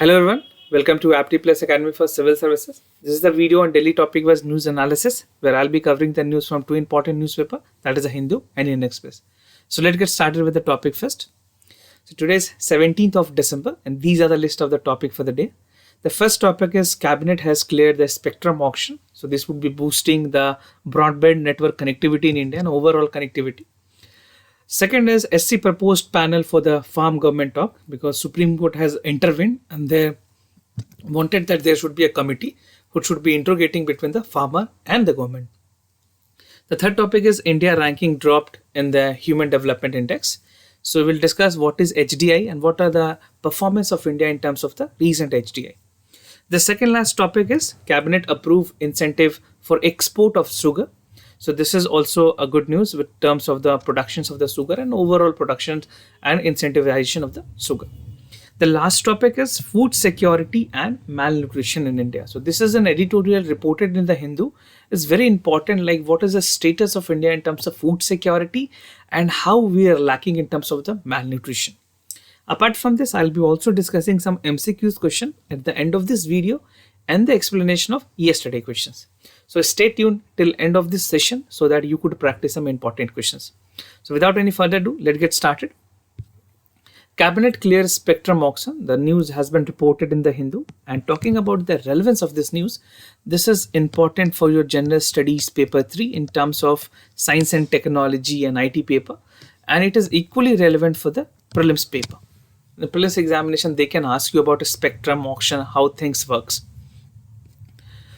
Hello everyone, welcome to Apti Plus Academy for Civil Services. This is the video on daily topic was news analysis, where I'll be covering the news from two important newspapers, that is the Hindu and Indian Express. So let's get started with the topic first. So today is 17th of December, and these are the list of the topic for the day. The first topic is Cabinet has cleared the spectrum auction. So this would be boosting the broadband network connectivity in India and overall connectivity. Second is SC proposed panel for the farm government talk, because Supreme Court has intervened and they wanted that there should be a committee who should be interrogating between the farmer and the government. The third topic is India ranking dropped in the Human Development Index. So we'll discuss what is HDI and what are the performance of India in terms of the recent HDI. The second last topic is Cabinet approve incentive for export of sugar. So this is also a good news with terms of the productions of the sugar and overall production and incentivization of the sugar. The last topic is food security and malnutrition in India. So this is an editorial reported in the Hindu. It's very important, like what is the status of India in terms of food security and how we are lacking in terms of the malnutrition. Apart from this, I'll be also discussing some MCQs question at the end of this video and the explanation of yesterday questions. So stay tuned till end of this session so that you could practice some important questions. So without any further ado, let's get started. Cabinet clears spectrum auction. The news has been reported in the Hindu, and talking about the relevance of this news, this is important for your general studies paper 3 in terms of science and technology and IT paper, and it is equally relevant for the prelims paper. In the prelims examination, they can ask you about a spectrum auction, how things works.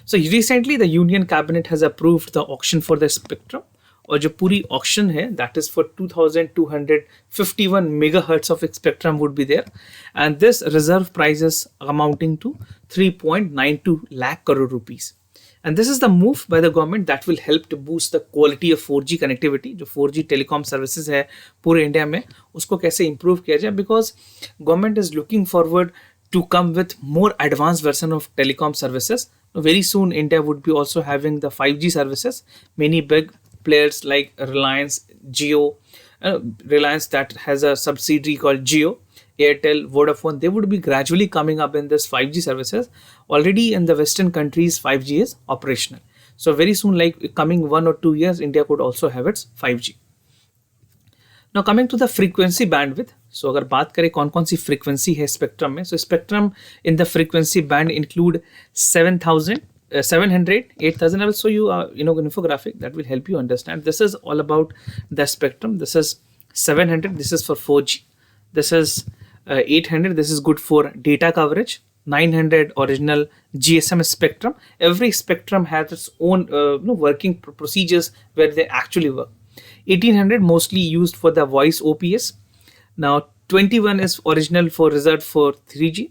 So recently the Union Cabinet has approved the auction for the spectrum, और जो पूरी auction है that is for 2251 megahertz of spectrum would be there, and this reserve price is amounting to 3.92 lakh crore rupees. And this is the move by the government that will help to boost the quality of 4G connectivity. जो 4G telecom services है पूरे India में उसको कैसे improve किया जाए, because government is looking forward to come with more advanced version of telecom services. Very soon India would be also having the 5G services. Many big players like Reliance, Jio, Reliance that has a subsidiary called Jio, Airtel, Vodafone, they would be gradually coming up in this 5G services. Already in the Western countries 5G is operational. So very soon, like coming 1 or 2 years, India could also have its 5G. Now coming to the frequency bandwidth. So अगर बात करें कौन कौन सी frequency है spectrum में, so spectrum in the frequency band include 7,000, 700, 8,000. I will show you an infographic that will help you understand. This is all about the spectrum. This is 700. This is for 4G. This is 800. This is good for data coverage. 900 original GSM spectrum. Every spectrum has its own working procedures where they actually work. 1800 mostly used for the voice OPS. Now 21 is original for reserved for 3G.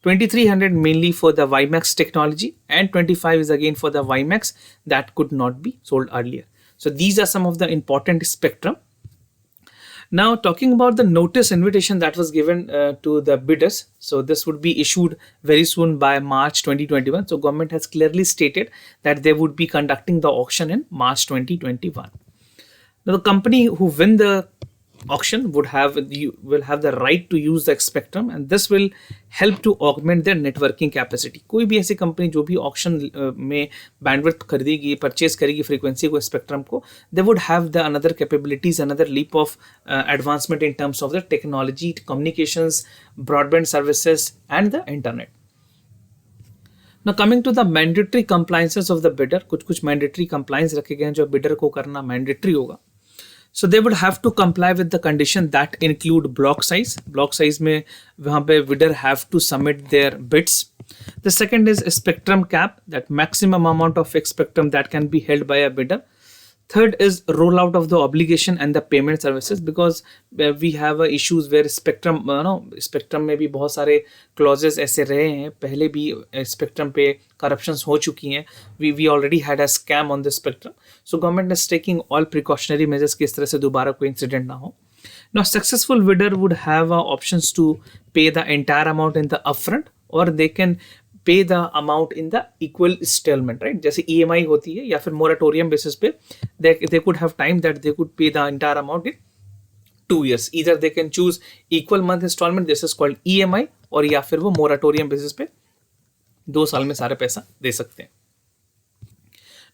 2300 mainly for the WiMAX technology, and 25 is again for the WiMAX that could not be sold earlier. So these are some of the important spectrum. Now talking about the notice invitation that was given to the bidders. So this would be issued very soon by March 2021. So government has clearly stated that they would be conducting the auction in March 2021. Now the company who win the auction will have the right to use the spectrum, and this will help to augment their networking capacity. कोई भी ऐसी company जो भी auction में bandwidth खरीदेगी, purchase करेगी frequency को, spectrum को, they would have the another capabilities, another leap of advancement in terms of the technology, communications, broadband services and the internet. Now coming to the mandatory compliances of the bidder, कुछ mandatory compliance रखे गए हैं जो bidder को करना mandatory होगा. So they would have to comply with the condition that include block size. Block size में वहाँ पे bidder have to submit their bids. The second is a spectrum cap, that maximum amount of spectrum that can be held by a bidder. Third is rollout of the obligation and the payment services, because we have issues where spectrum spectrum में भी बहुत सारे clauses ऐसे रहे हैं, पहले भी spectrum पे corruptions हो चुकी हैं. We already had a scam on the spectrum. So government is taking all precautionary measures कि इस तरह से दोबारा कोई incident ना हो. Now successful bidder would have options to pay the entire amount in the upfront, or they can pay the amount in the equal installment, right? जैसे EMI होती है या फिर moratorium basis पे they could have time that they could pay the entire amount in 2 years. Either they can choose equal month installment, this is called EMI, और या फिर वो मोराटोरियम बेसिस पे 2 साल में सारा पैसा दे सकते हैं.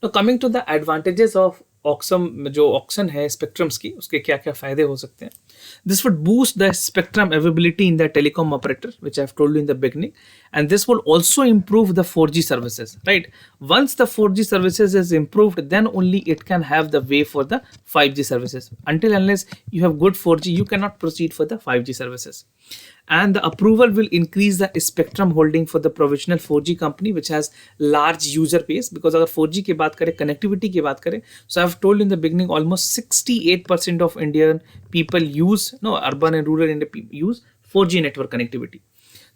Now coming to the advantages of जो ऑक्शन है स्पेक्ट्रम्स की, उसके क्या क्या फायदे हो सकते हैं. This would boost the spectrum availability in the telecom operator, which I have told you in the beginning, and this will also improve the 4G services, right? Once the 4G services is improved, then only it can have the way for the 5G services. Until unless you have good 4G, you cannot proceed for the 5G services. And the approval will increase the spectrum holding for the provisional 4G company, which has large user base. Because अगर 4G की बात करें, connectivity की बात करें, so I've told in the beginning, almost 68% of Indian people urban and rural India use 4G network connectivity.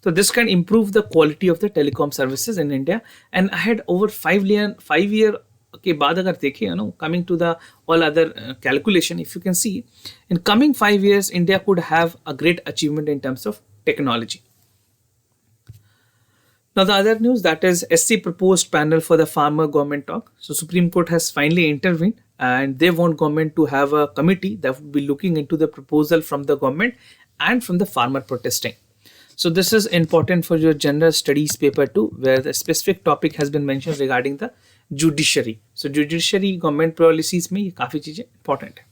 So this can improve the quality of the telecom services in India. And I had over 5 year के बाद अगर देखें, coming to the all other calculation, if you can see, in coming 5 years, India could have a great achievement in terms of technology. Now the other news, that is SC proposed panel for the farmer government talk. So Supreme Court has finally intervened and they want government to have a committee that would be looking into the proposal from the government and from the farmer protesting. So this is important for your general studies paper too, where the specific topic has been mentioned regarding the judiciary. So judiciary government policies में ये काफी चीजें important है.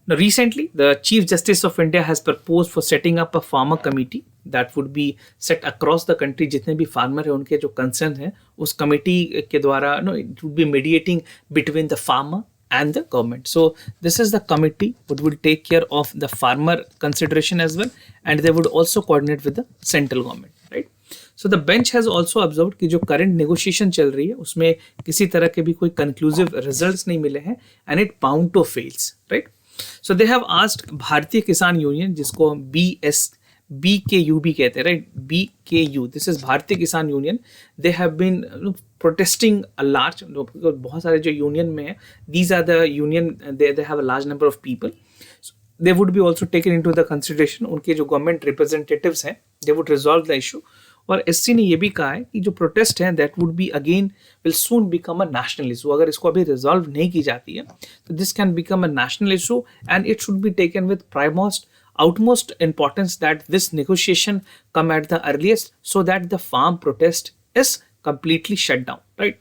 Now recently, the Chief Justice of India has proposed for setting up a farmer committee that would be set across the country. जितने भी farmer हैं उनके जो concern हैं उस committee के द्वारा it would be mediating between the farmer and the government. So this is the committee which will take care of the farmer consideration as well, and they would also coordinate with the central government, right? So the bench has also observed कि जो current negotiation चल रही है उसमें किसी तरह के भी कोई conclusive results नहीं मिले हैं, and it bound to fails, right? So they have asked भारतीय किसान यूनियन, जिसको BKU भी कहते हैं, right? BKU, this is भारतीय किसान union. They have been protesting a large, बहुत सारे जो यूनियन में है, these are the union, they have a large number of people. So they would be also taken into the consideration. उनके जो government representatives हैं, they would resolve the issue. और SC ने ये भी कहा है कि जो प्रोटेस्ट है that would be again will soon become a national issue. अगर इसको अभी resolve नहीं की जाती है तो this can become a national issue and it should be taken with utmost importance that this negotiation come at the earliest so that the farm protest is completely shut down, right?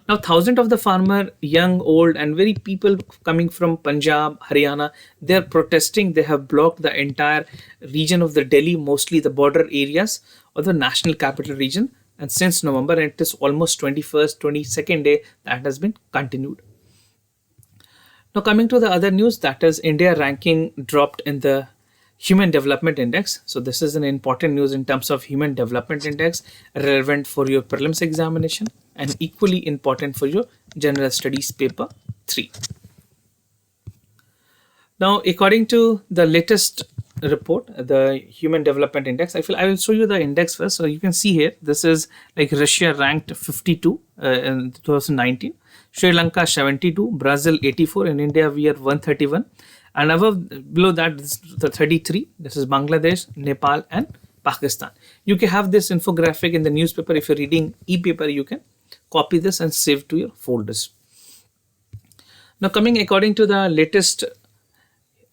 Now thousands of the farmer, young, old and very people coming from Punjab, Haryana, they are protesting. They have blocked the entire region of the Delhi, mostly the border areas of the national capital region, and since November, and it is almost 22nd day that has been continued. Now coming to the other news, that is India ranking dropped in the Human Development Index. So this is an important news in terms of Human Development Index, relevant for your prelims examination and equally important for your general studies paper 3. Now according to the latest report, the Human Development Index, I will show you the index first. So you can see here, this is like Russia ranked 52 in 2019, Sri Lanka 72, Brazil 84, in India we are 131, and below that this is the 33. This is Bangladesh, Nepal and Pakistan. You can have this infographic in the newspaper. If you're reading e-paper, you can copy this and save to your folders. Now coming according to the latest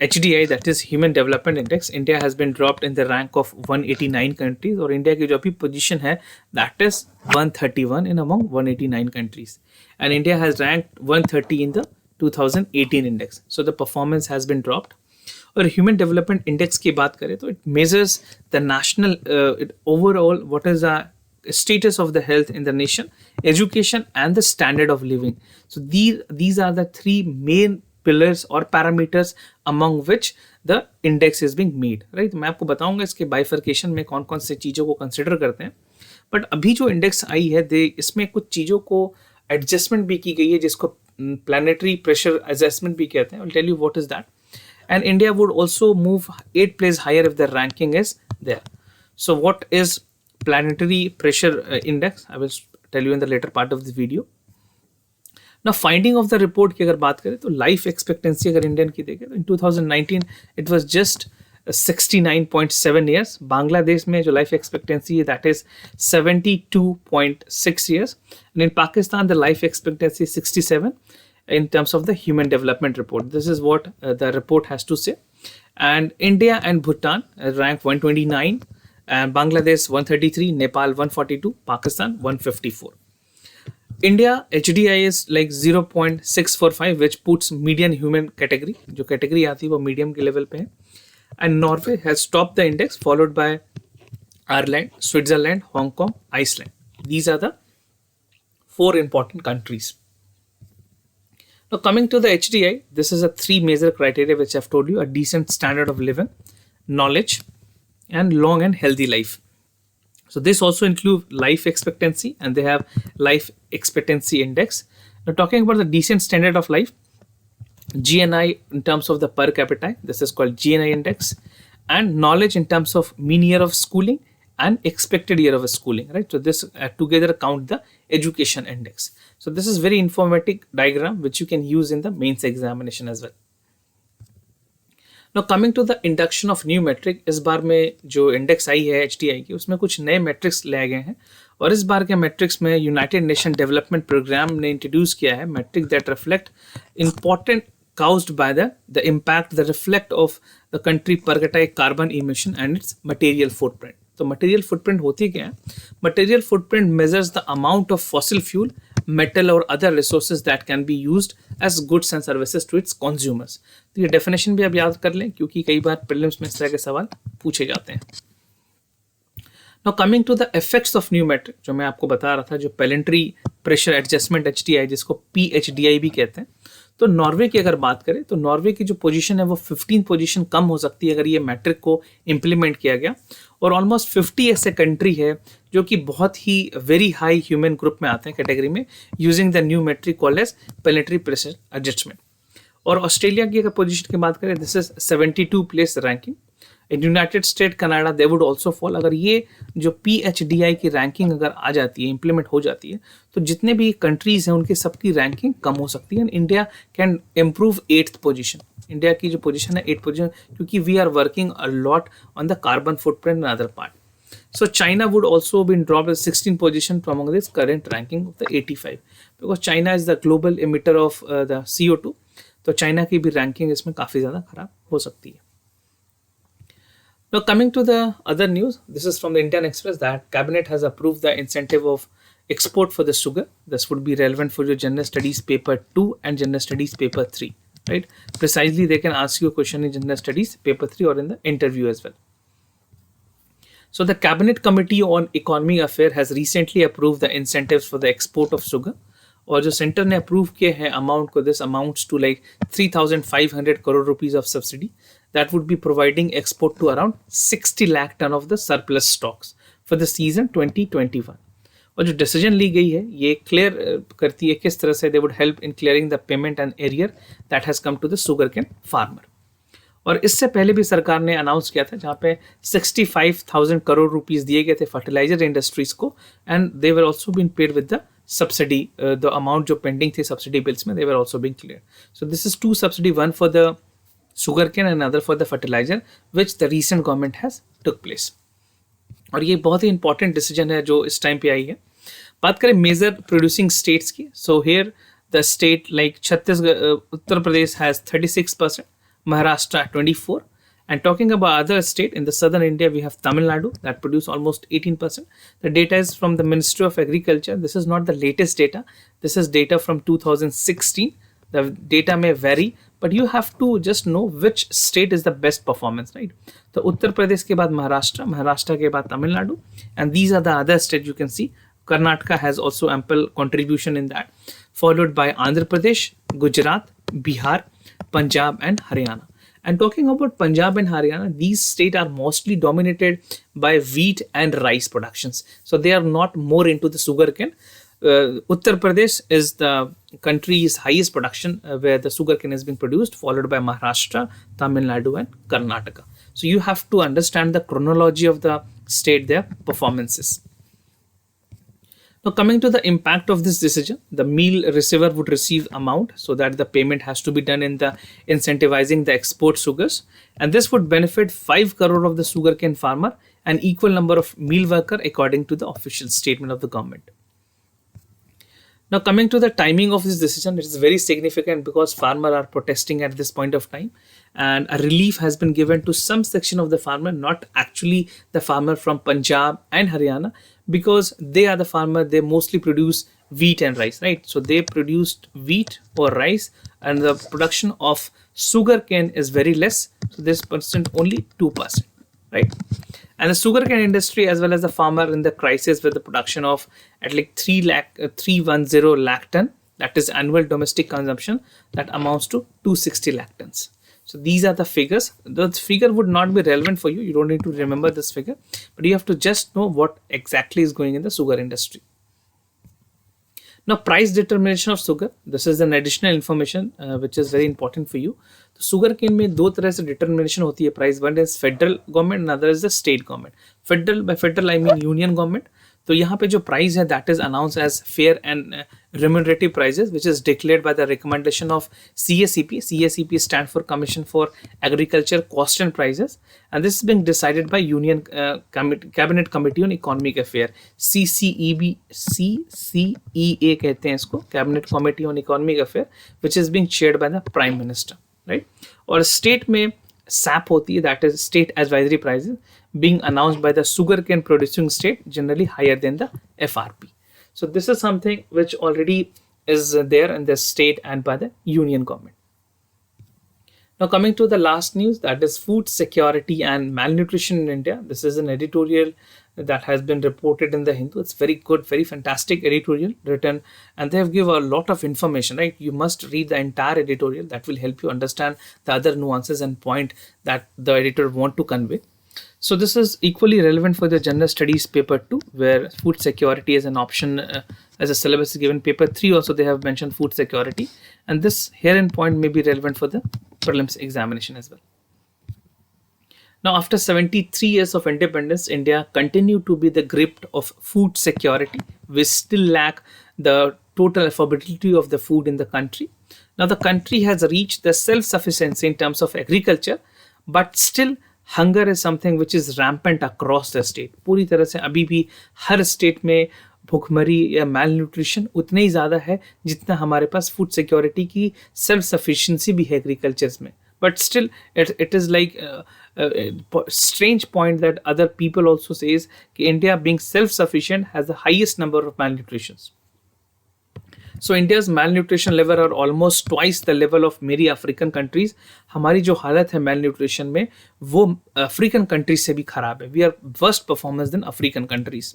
HDI, that is Human Development Index, India has been dropped in the rank of 189 countries, और India की जो अभी position है that is 131 in among 189 countries, and India has ranked 130 in the 2018 index. So the performance has been dropped. और Human Development Index की बात करें तो it measures the national overall what is the status of the health in the nation, education and the standard of living. So these are the three main pillars or parameters among which the index is being made, right? मैं आपको बताऊंगा इसके bifurcation में कौन कौन से चीज़ों को consider करते हैं, but अभी जो index आई है इसमें कुछ चीज़ों को adjustment भी की गई है जिसको planetary pressure assessment भी कहते हैं. I'll tell you what is that. And India would also move 8 places higher if the ranking is there. So what is planetary pressure index? I will tell you in the later part of the video. Now finding of the report की अगर बात करें तो life expectancy अगर Indian की देखें तो in 2019 it was just 69.7 years. Bangladesh में जो life expectancy है that is 72.6 years, and in Pakistan the life expectancy is 67 in terms of the Human Development Report. This is what the report has to say, And India and Bhutan rank 129, and Bangladesh 133, Nepal 142, Pakistan 154. India HDI is like 0.645, which puts median human category, जो category आती है वो medium के level पे है. And Norway has topped the index, followed by Ireland, Switzerland, Hong Kong, Iceland. These are the 4 important countries. Now coming to the HDI, this is a 3 major criteria which I've told you: a decent standard of living, knowledge, and long and healthy life. So this also includes life expectancy, and they have life expectancy index. Now talking about the decent standard of life, GNI in terms of the per capita, this is called GNI index, and knowledge in terms of mean year of schooling and expected year of schooling, right? So this together count the education index. So this is very informative diagram which you can use in the mains examination as well. Now coming to the induction of new metric, इस बार में जो index आई है HDI की, उसमें कुछ नए matrix लाए गए हैं, और इस बार के मेट्रिक्स में यूनाइटेड नेशन डेवलपमेंट प्रोग्राम ने इंट्रोड्यूस किया है metric that reflect important caused by the impact, the reflect of the country per capita carbon emission and its material footprint. तो material footprint होती क्या है? Material footprint measures the amount of fossil fuel, metal or other resources that can be used as goods and services to its consumers. तो ये definition भी आप याद कर लें, क्योंकि कई बार prelims में इस तरह के सवाल पूछे जाते हैं. Now coming to the effects of new metric, जो मैं आपको बता रहा था, जो Planetary Pressure Adjustment HDI, जिसको PHDI भी कहते हैं. तो नॉर्वे की अगर बात करें तो नॉर्वे की जो पोजीशन है वो 15 पोजीशन कम हो सकती है अगर ये मैट्रिक को इम्प्लीमेंट किया गया, और ऑलमोस्ट 50 ऐसे कंट्री है जो कि बहुत ही वेरी हाई ह्यूमन ग्रुप में आते हैं कैटेगरी में, using the new metric called as planetary pressure adjustment. और ऑस्ट्रेलिया की अगर पोजीशन की बात करें, this is 72 place ranking. In United State Canada they would also fall. अगर ये जो PHDI की रैंकिंग अगर आ जाती है, इंप्लीमेंट हो जाती है, तो जितने भी कंट्रीज हैं उनकी सबकी रैंकिंग कम हो सकती है. And India can improve 8th position. India की जो पोजीशन है 8th पोजीशन, क्योंकि we are working a lot on the carbon footprint in other part. So China would also been dropped as 16th position from among this current ranking of the 85, because China is the global emitter of the CO2. तो China की भी ranking इसमें काफ़ी ज़्यादा खराब हो सकती है. Now coming to the other news, this is from the Indian Express that Cabinet has approved the incentive of export for the sugar. This would be relevant for your General Studies paper 2 and General Studies paper 3, right? Precisely they can ask you a question in General Studies paper 3 or in the interview as well. So the Cabinet Committee on Economic Affairs has recently approved the incentives for the export of sugar. और जो centre ने approve किए हैं amount को, this amounts to like 3,500 crore rupees of subsidy that would be providing export to around 60 lakh ton of the surplus stocks for the season 2021. और जो decision ली गई है ये क्लियर करती है किस तरह से they would help in clearing the payment and arrear that has come to the sugar cane farmer. और इससे पहले भी सरकार ने अनाउंस किया था जहाँ पे 65,000 करोड़ रुपीस दिए गए थे फर्टिलाइजर इंडस्ट्रीज को, and they were also been paid with the subsidy. The amount जो पेंडिंग थी सब्सिडी बिल्स में, they were also been clear. So this is 2 subsidy, one for the sugarcane and another for the fertilizer, which the recent government has took place. और ये बहुत ही important decision है जो इस time पे आई है. बात करें मेजर प्रोड्यूसिंग स्टेट्स की, so here the state like Chhattisgarh, Uttar Pradesh has 36%, Maharashtra 24%, and talking about other state in the southern India we have Tamil Nadu that produce almost 18%. The data is from the Ministry of Agriculture. This is not the latest data. This is data from 2016. The data may vary, but you have to just know which state is the best performance, right? So Uttar Pradesh के बाद महाराष्ट्र, महाराष्ट्र के बाद Tamil Nadu, and these are the other states you can see. Karnataka has also ample contribution in that, followed by Andhra Pradesh, Gujarat, Bihar, Punjab and Haryana. And talking about Punjab and Haryana, these states are mostly dominated by wheat and rice productions. So they are not more into the sugarcane. Uttar Pradesh is the country's highest production where the sugarcane is being produced, followed by Maharashtra, Tamil Nadu and Karnataka. So you have to understand the chronology of the state, their performances. Now coming to the impact of this decision, the meal receiver would receive amount so that the payment has to be done in the incentivizing the export sugars, and this would benefit 5 crore of the sugarcane farmer and equal number of meal worker according to the official statement of the government. Now, coming to the timing of this decision, it is very significant because farmers are protesting at this point of time, and a relief has been given to some section of the farmer, not actually the farmer from Punjab and Haryana, because they are the farmer. They mostly produce wheat and rice, right? So they produced wheat or rice, and the production of sugar cane is very less. So this percent only 2%, right? And the sugarcane industry as well as the farmer in the crisis with the production of at like 310 lakh ton, that is annual domestic consumption, that amounts to 260 lakh tons. So these are the figures. The figure would not be relevant for you. You don't need to remember this figure, but you have to just know what exactly is going in the sugar industry. Now, price determination of sugar. This is an additional information which is very important for you. तो sugar cane में दो तरह से determination होती है price. One is federal government, another is the state government. Federal, by federal I mean union government. तो यहाँ पे जो प्राइस है that is announce as fair and remunerative prices, which is declared by the recommendation of CACP. CACP stands for Commission for Agriculture Cost and Prices, and this is being decided by Union Cabinet Committee on Economic Affairs. CCEA कहते हैं इसको, Cabinet Committee on Economic Affairs, which is being chaired by the Prime Minister, right? और state में SAP होती है, that is State Advisory Prices, being announced by the sugarcane producing state, generally higher than the FRP. So this is something which already is there in the state and by the union government. Now coming to the last news, that is food security and malnutrition in India. This is an editorial that has been reported in the Hindu. It's very good, very fantastic editorial written, and they have given a lot of information, right? You must read the entire editorial. That will help you understand the other nuances and point that the editor want to convey. So this is equally relevant for the general studies paper 2, where food security is an option as a syllabus is given. Paper 3 also they have mentioned food security, and this herein point may be relevant for the prelims examination as well. Now after 73 years of independence, India continued to be the grip of food security. We still lack the total affordability of the food in the country. Now the country has reached the self-sufficiency in terms of agriculture, but still hunger is something which is rampant across the state. पूरी तरह से अभी भी हर state में भूखमरी या मैल nutrition उतने ही ज़्यादा है जितना हमारे पास फूड सिक्योरिटी की सेल्फ सफिशिएंसी भी है एग्रीकल्चर्स में. But still it is like strange point that other people also says कि India being self-sufficient has the highest number of malnutritions. So India's malnutrition level are almost twice the level of many African countries. हमारी जो हालत है malnutrition में वो African countries से भी खराब है. We are worst performers than African countries.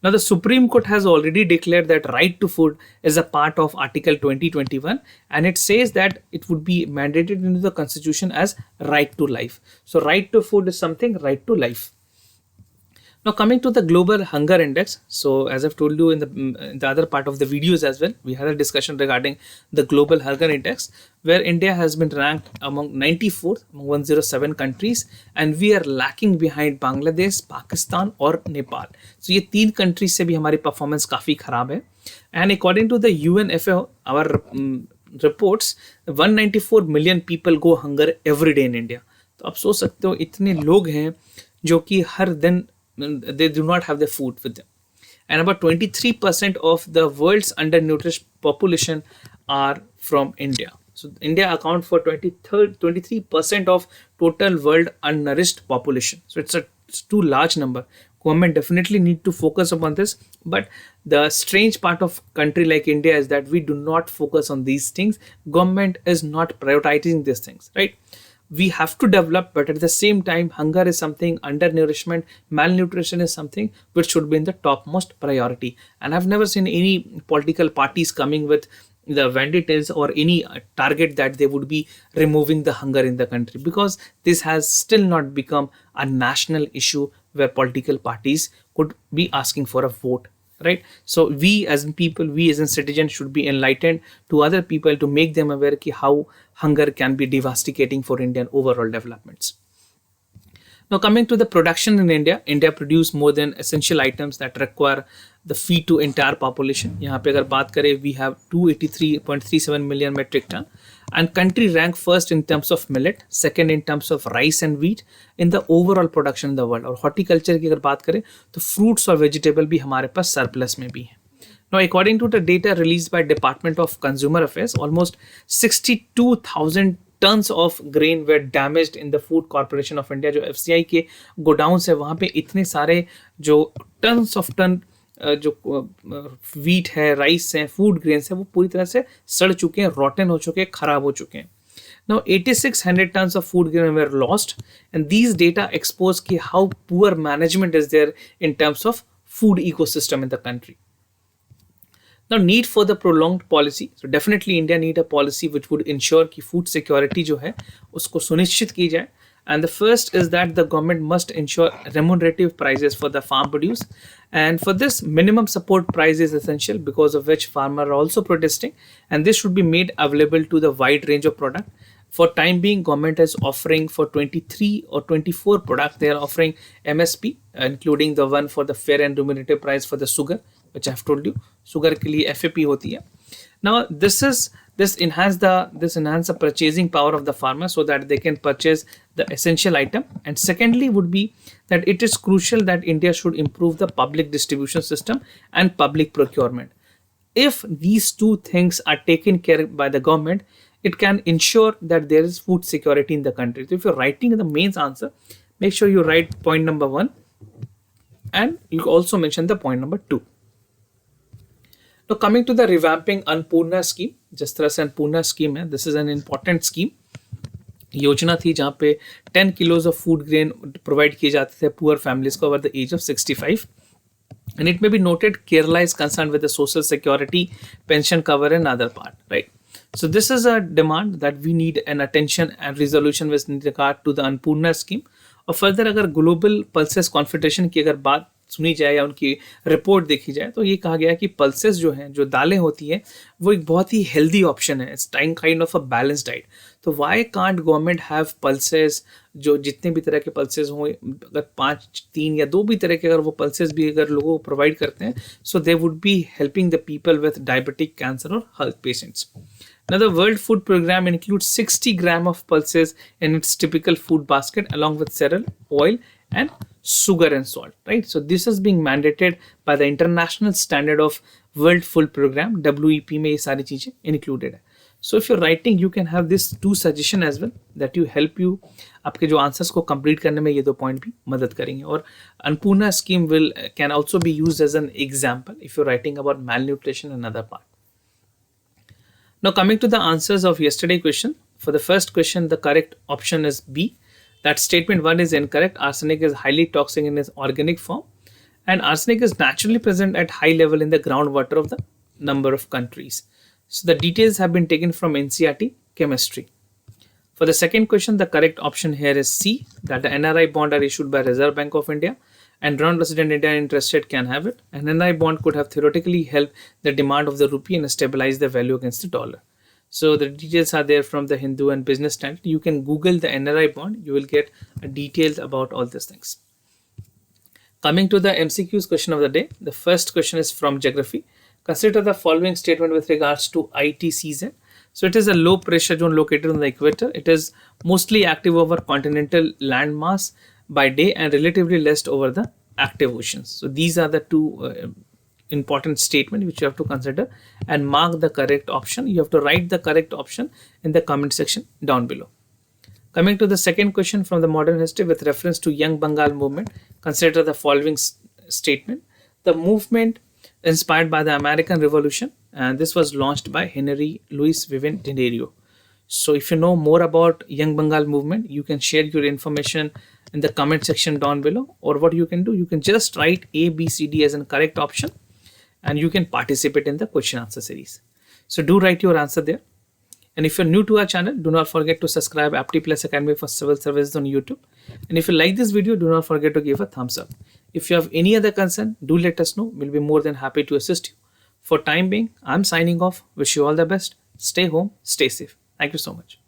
Now the Supreme Court has already declared that right to food is a part of Article 2021, and it says that it would be mandated into the Constitution as right to life. So right to food is something, right to life. Now coming to the global hunger index, so as I've told you in the other part of the videos as well, we had a discussion regarding the global hunger index, where India has been ranked among 94th among 107 countries, and we are lacking behind Bangladesh, Pakistan और Nepal. So ये तीन countries से भी हमारी performance काफ़ी ख़राब है. And according to the UNFAO, our reports, 194 million people go hunger every day in India. तो आप सोच सकते हो इतने लोग हैं जो कि हर दिन they do not have their food with them, and about 23% of the world's undernourished population are from India. So India account for 23% of total world unnourished population. So it's too large number. Government definitely need to focus upon this, but the strange part of country like India is that we do not focus on these things. Government is not prioritizing these things, right? We have to develop, but at the same time, hunger is something, undernourishment, malnutrition is something which should be in the topmost priority. And I've never seen any political parties coming with the vendettas or any target that they would be removing the hunger in the country, because this has still not become a national issue where political parties could be asking for a vote. Right? So we as people, we as citizens should be enlightened to other people to make them aware ki how hunger can be devastating for Indian overall developments. Now coming to the production in India, India produce more than essential items that require the feed to entire population. यहाँ पे अगर बात करें, we have 283.37 million metric ton, and country rank first in terms of millet, second in terms of rice and wheat in the overall production in the world. और horticulture की अगर बात करें तो fruits और vegetable भी हमारे पास surplus में भी है. Now, according to the data released by Department of Consumer Affairs, almost 62,000 tons of grain were damaged in the Food Corporation of India. जो FCI के गोडाउन है वहाँ पे इतने सारे जो tons of ton जो wheat है, राइस है, फूड ग्रेन्स है, वो पूरी तरह से सड़ चुके हैं, rotten हो चुके हैं, खराब हो चुके हैं. Now, 8,600 tons of food grain were lost, and these data expose how poor management is there in terms of food ecosystem in the country. Now, need for the prolonged policy. So, definitely India need a policy which would ensure कि food security जो है उसको सुनिश्चित की जाए. And the first is that the government must ensure remunerative prices for the farm produce. And for this, minimum support price is essential, because of which farmers are also protesting. And this should be made available to the wide range of product. For time being, government is offering for 23 or 24 products, they are offering MSP, including the one for the fair and remunerative price for the sugar, which I have told you. Sugar के लिए FAP होती है. Now, this enhance the purchasing power of the farmer so that they can purchase the essential item. And secondly would be that it is crucial that India should improve the public distribution system and public procurement. If these two things are taken care by the government, it can ensure that there is food security in the country. So if you're writing the mains answer, make sure you write point number 1 and you also mention the point number 2. Now, coming to the revamping Annapurna scheme, जिस तरह से Annapurna scheme है, this is an important scheme. योजना थी जहाँ पे 10 kilos of food grain provide किए जाते थे poor families को over the age of 65. And it may be noted Kerala is concerned with the social security, pension cover and other part, right? So this is a demand that we need an attention and resolution with regard to the Annapurna scheme. और further अगर global pulses confederation की अगर बात सुनी जाए या उनकी report देखी जाए तो ये कहा गया कि पल्सेस जो हैं, जो दालें होती हैं, वो एक बहुत ही हेल्दी ऑप्शन है. It's kind of a balance diet. तो why can't government have pulses, जो जितने भी तरह के पल्सेस हों, अगर 5, 3 या 2 भी तरह के अगर वो पल्सेस भी अगर लोगों को प्रोवाइड करते हैं, so they would be helping the people with diabetic, cancer और health patients. Now, the World Food Program includes 60 grams of pulses in its typical food basket, along with cereal, oil, and sugar and salt. Right. So this is being mandated by the international standard of World Food Program (WEP). में ये सारी चीजें included है. So if you're writing, you can have this 2 suggestion as well that you help you. आपके जो answers को complete करने में ये 2 point भी मदद करेंगे. और Annapurna scheme can also be used as an example if you're writing about malnutrition and other part. Now, coming to the answers of yesterday question. For the first question, the correct option is B. That statement 1 is incorrect. Arsenic is highly toxic in its organic form, and arsenic is naturally present at high level in the groundwater of the number of countries. So the details have been taken from NCERT chemistry. For the second question, the correct option here is C, that the NRI bond are issued by Reserve Bank of India, and non-resident India interested can have it. An NRI bond could have theoretically helped the demand of the rupee and stabilize the value against the dollar. So the details are there from the Hindu and Business Standard. You can Google the NRI bond. You will get details about all these things. Coming to the MCQs question of the day, the first question is from geography. Consider the following statement with regards to ITCZ. So it is a low pressure zone located on the equator. It is mostly active over continental landmass by day and relatively less over the active oceans. So these are the 2 important statement which you have to consider and mark the correct option. You have to write the correct option in the comment section down below. Coming to the second question from the modern history with reference to Young Bengal movement, consider the following statement. The movement inspired by the American Revolution, and this was launched by Henry Louis Viven Tenreiro. So if you know more about Young Bengal movement, you can share your information in the comment section down below, or what you can do, you can just write A, B, C, D as a correct option and you can participate in the question answer series. So do write your answer there. And if you're new to our channel, do not forget to subscribe Apti Plus Academy for Civil Services on YouTube. And if you like this video, do not forget to give a thumbs up. If you have any other concern, do let us know. We'll be more than happy to assist you. For time being, I'm signing off. Wish you all the best. Stay home, stay safe. Thank you so much.